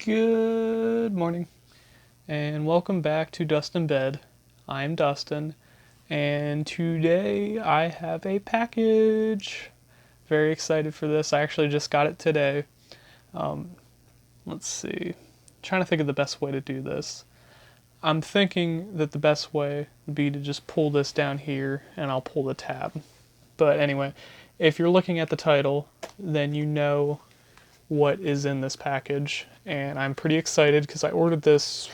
Good morning, and welcome back to Dustinbed. I'm Dustin, and today I have a package. Very excited for this. I actually just got it today. Let's see. Trying to think of the best way to do this. I'm thinking that the best way would be to just pull this down here, and I'll pull the tab. But anyway, if you're looking at the title, then you know what is in this package, and I'm pretty excited because I ordered this.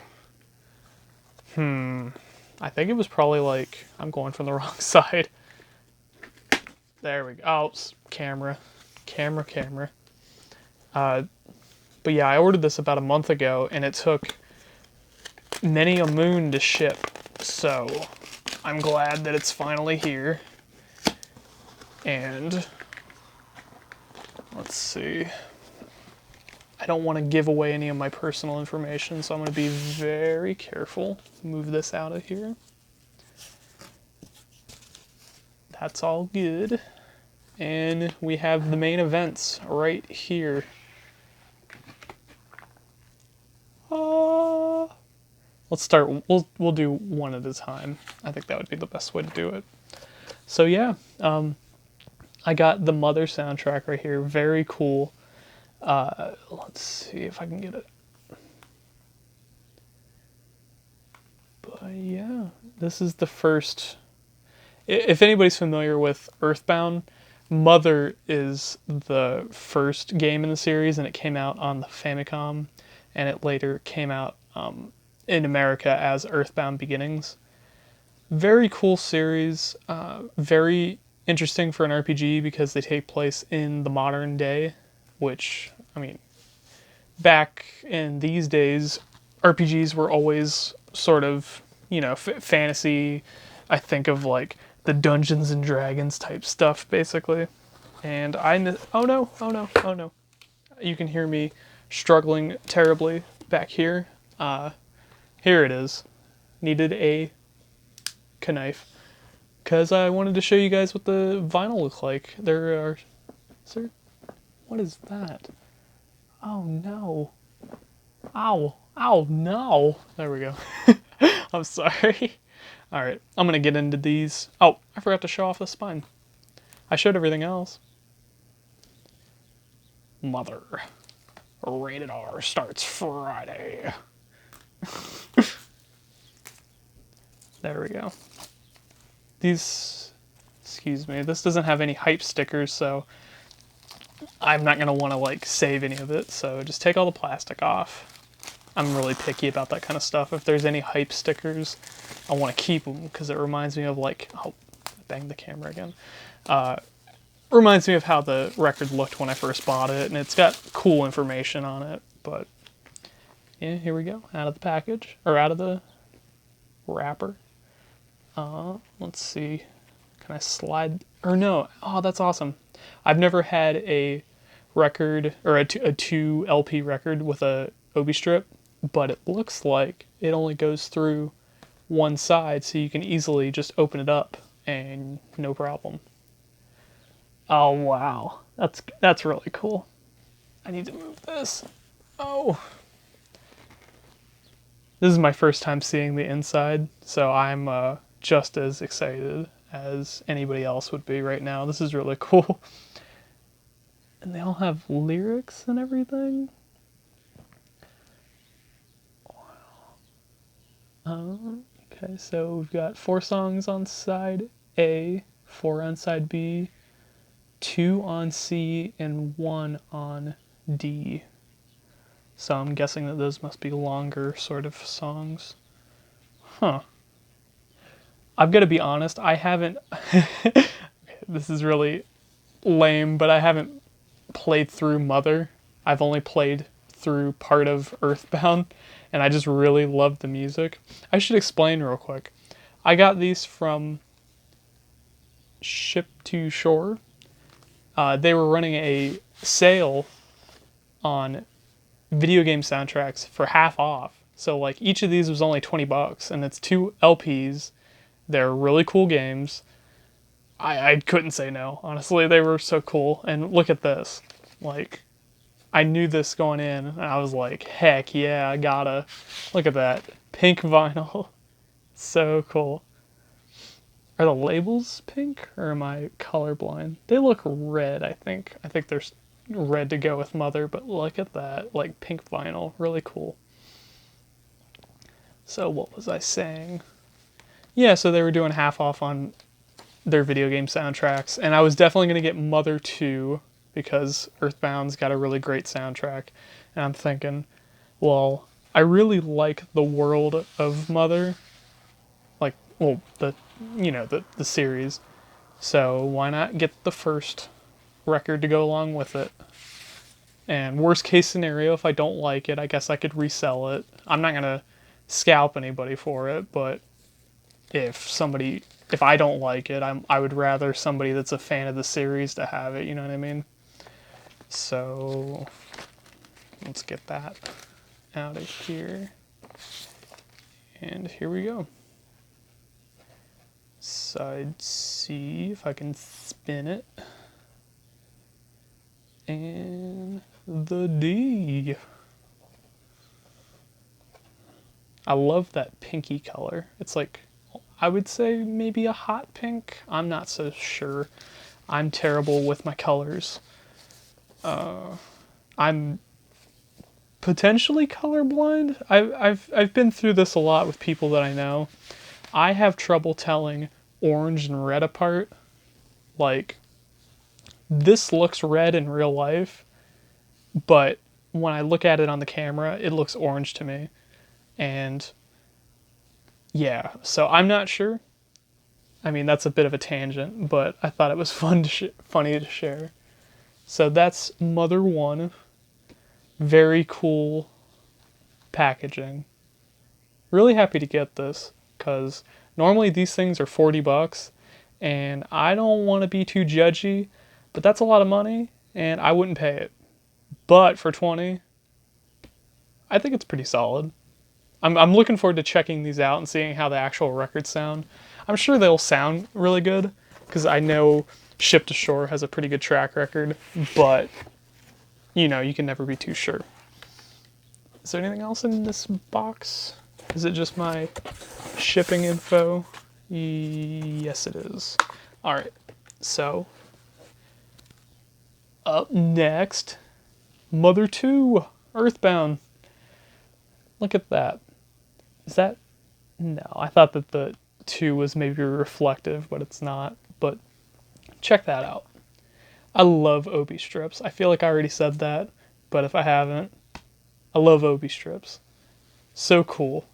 I think it was probably like, I'm going from the wrong side. There we go. Oh, camera. But yeah, I ordered this about a month ago, and it took many a moon to ship. So I'm glad that it's finally here. And let's see. I don't want to give away any of my personal information, so I'm going to be very careful. Move this out of here. That's all good. And we have the main events right here. Let's start. We'll do one at a time. I think that would be the best way to do it. So yeah, I got the Mother soundtrack right here. Very cool. Let's see if I can get it. But yeah, this is the first. If anybody's familiar with Earthbound, Mother is the first game in the series, and it came out on the Famicom, and it later came out in America as Earthbound Beginnings. Very cool series, very interesting for an RPG because they take place in the modern day, which, I mean, back in these days, RPGs were always sort of, fantasy. I think of like the Dungeons and Dragons type stuff, basically. And oh no. You can hear me struggling terribly back here. Here it is. Needed a knife because I wanted to show you guys what the vinyl looks like. Sir, what is that? Oh no. Ow, no. There we go. I'm sorry. Alright, I'm gonna get into these. Oh, I forgot to show off the spine. I showed everything else. Mother. Rated R starts Friday. There we go. Excuse me, this doesn't have any hype stickers, so I'm not gonna want to like save any of it, so just take all the plastic off. I'm really picky about that kind of stuff. If there's any hype stickers, I want to keep them because it reminds me of like, oh, bang the camera again. Reminds me of how the record looked when I first bought it, and it's got cool information on it. But yeah, here we go, out of the package, or out of the wrapper. Let's see, can I slide, or no, oh, that's awesome. I've never had a record, or a 2 LP record with a Obi strip, but it looks like it only goes through one side, so you can easily just open it up and no problem. Oh wow, that's really cool. I need to move this. Oh, this is my first time seeing the inside, so I'm just as excited as anybody else would be right now. This is really cool. And they all have lyrics and everything. Okay, so we've got 4 songs on side A, 4 on side B, 2 on C, and 1 on D. So I'm guessing that those must be longer sort of songs. Huh. I've got to be honest, I haven't... This is really lame, but I haven't played through Mother. I've only played through part of Earthbound, and I just really love the music. I should explain real quick. I got these from Ship to Shore. They were running a sale on video game soundtracks for half off. So like each of these was only $20, and it's 2 LPs. They're really cool games. I couldn't say no, honestly. They were so cool. And look at this. Like, I knew this going in, and I was like, heck yeah, I gotta. Look at that. Pink vinyl. So cool. Are the labels pink, or am I colorblind? They look red, I think. I think there's red to go with Mother, but look at that. Like, pink vinyl. Really cool. So, what was I saying? Yeah, so they were doing half off on their video game soundtracks, and I was definitely going to get Mother 2 because Earthbound's got a really great soundtrack. And I'm thinking, well, I really like the world of Mother, like, well, the series. So why not get the first record to go along with it? And worst case scenario, if I don't like it, I guess I could resell it. I'm not gonna scalp anybody for it, but if I don't like it, I would rather somebody that's a fan of the series to have it. You know what I mean? So let's get that out of here, and here we go. Side C, if I can spin it, and the D. I love that pinky color. It's like, I would say maybe a hot pink. I'm not so sure. I'm terrible with my colors. I'm potentially colorblind. I've been through this a lot with people that I know. I have trouble telling orange and red apart. Like, this looks red in real life, but when I look at it on the camera, it looks orange to me. And yeah, so I'm not sure. I mean, that's a bit of a tangent, but I thought it was funny to share. So that's Mother 1. Very cool packaging. Really happy to get this, because normally these things are $40, and I don't want to be too judgy, but that's a lot of money, and I wouldn't pay it. But for 20, I think it's pretty solid. I'm looking forward to checking these out and seeing how the actual records sound. I'm sure they'll sound really good, because I know Ship to Shore has a pretty good track record, but, you know, you can never be too sure. Is there anything else in this box? Is it just my shipping info? Yes, it is. Alright, so, up next, Mother 2, Earthbound. Look at that. Is that... No, I thought that the 2 was maybe reflective, but it's not. But check that out. I love Obi strips. I feel like I already said that, but if I haven't, I love Obi strips. So cool.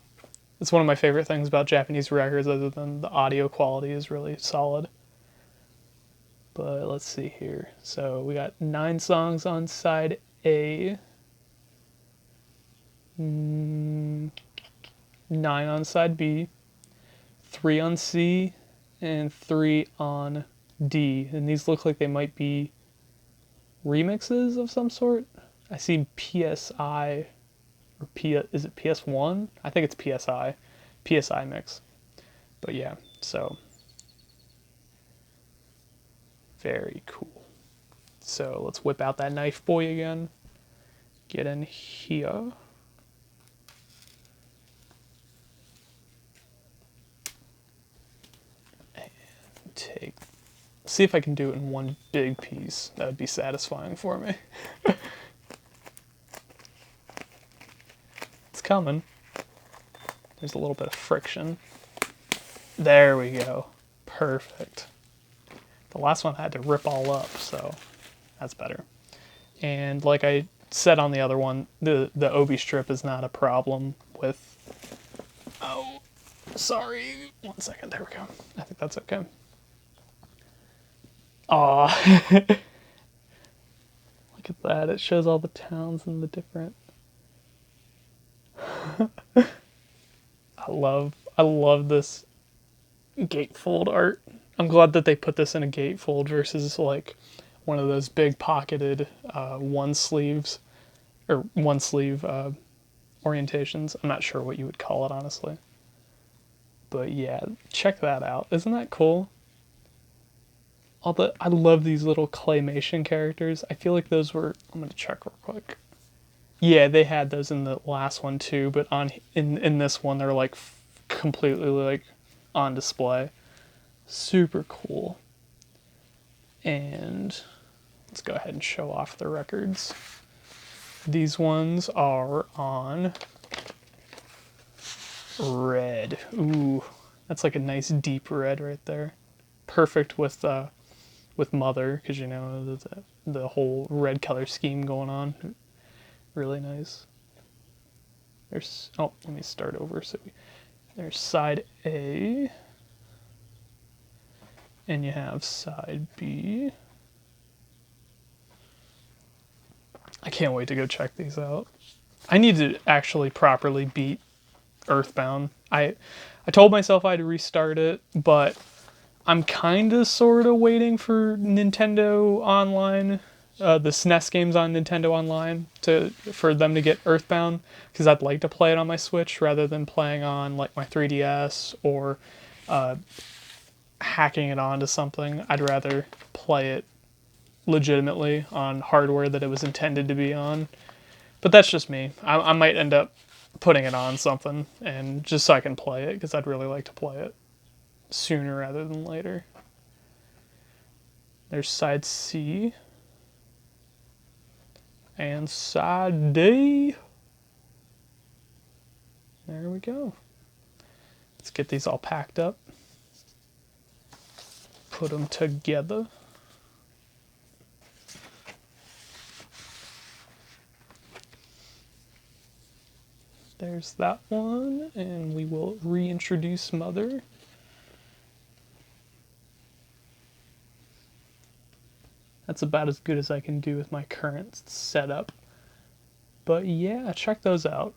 It's one of my favorite things about Japanese records, other than the audio quality is really solid. But let's see here. So we got 9 songs on side A. 9 on side B. 3 on C. And 3 on D. And these look like they might be remixes of some sort. I see PSI, or is it PS1? I think it's PSI mix. But yeah, so very cool. So let's whip out that knife boy again. Get in here. And see if I can do it in one big piece. That would be satisfying for me. It's coming. There's a little bit of friction. There we go. Perfect. The last one I had to rip all up, so that's better. And like I said on the other one, the Obi strip is not a problem with... Oh, sorry. 1 second. There we go. I think that's okay. Aw. Look at that. It shows all the towns and the different... I love this gatefold art. I'm glad that they put this in a gatefold versus like one of those big pocketed one sleeve orientations. I'm not sure what you would call it, honestly. But yeah, check that out. Isn't that cool? I love these little claymation characters. I feel like those were. I'm gonna check real quick. Yeah, they had those in the last one too, but in this one they're like completely like on display. Super cool. And let's go ahead and show off the records. These ones are on red. Ooh, that's like a nice deep red right there. Perfect with Mother, because you know the whole red color scheme going on. Really nice. There's let me start over. So there's side A, and you have side B. I can't wait to go check these out. I need to actually properly beat Earthbound. I told myself I'd restart it, but I'm kind of sort of waiting for Nintendo Online, the SNES games on Nintendo Online, for them to get Earthbound, because I'd like to play it on my Switch rather than playing on like my 3DS or hacking it onto something. I'd rather play it legitimately on hardware that it was intended to be on. But that's just me. I might end up putting it on something, and just so I can play it, because I'd really like to play it sooner rather than later. There's side C and side D. There we go. Let's get these all packed up. Put them together. There's that one, and we will reintroduce Mother. That's about as good as I can do with my current setup. But yeah, check those out.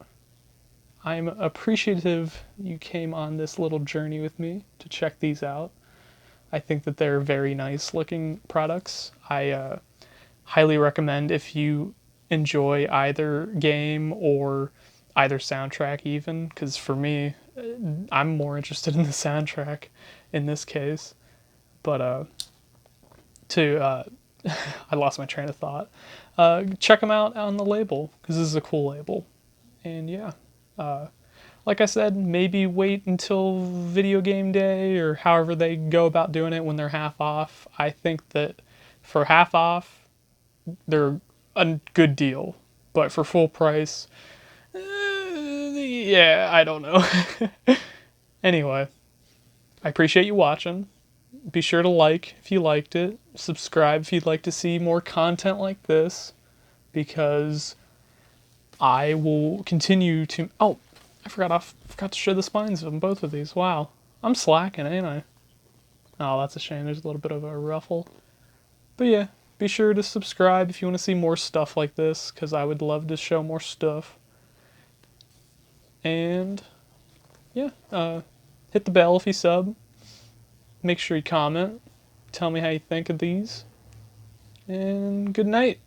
I'm appreciative you came on this little journey with me to check these out. I think that they're very nice looking products. I highly recommend, if you enjoy either game or either soundtrack even, because for me, I'm more interested in the soundtrack in this case. But I lost my train of thought. Check them out on the label, because this is a cool label. And yeah, like I said, maybe wait until video game day or however they go about doing it when they're half off. I think that for half off, they're a good deal. But for full price, yeah, I don't know. Anyway, I appreciate you watching. Be sure to like if you liked it. Subscribe if you'd like to see more content like this, because I will continue to... Oh, I forgot to show the spines on both of these. Wow. I'm slacking, ain't I? Oh, that's a shame. There's a little bit of a ruffle. But yeah, be sure to subscribe if you want to see more stuff like this, because I would love to show more stuff. And yeah, hit the bell if you sub. Make sure you comment. Tell me how you think of these. And good night.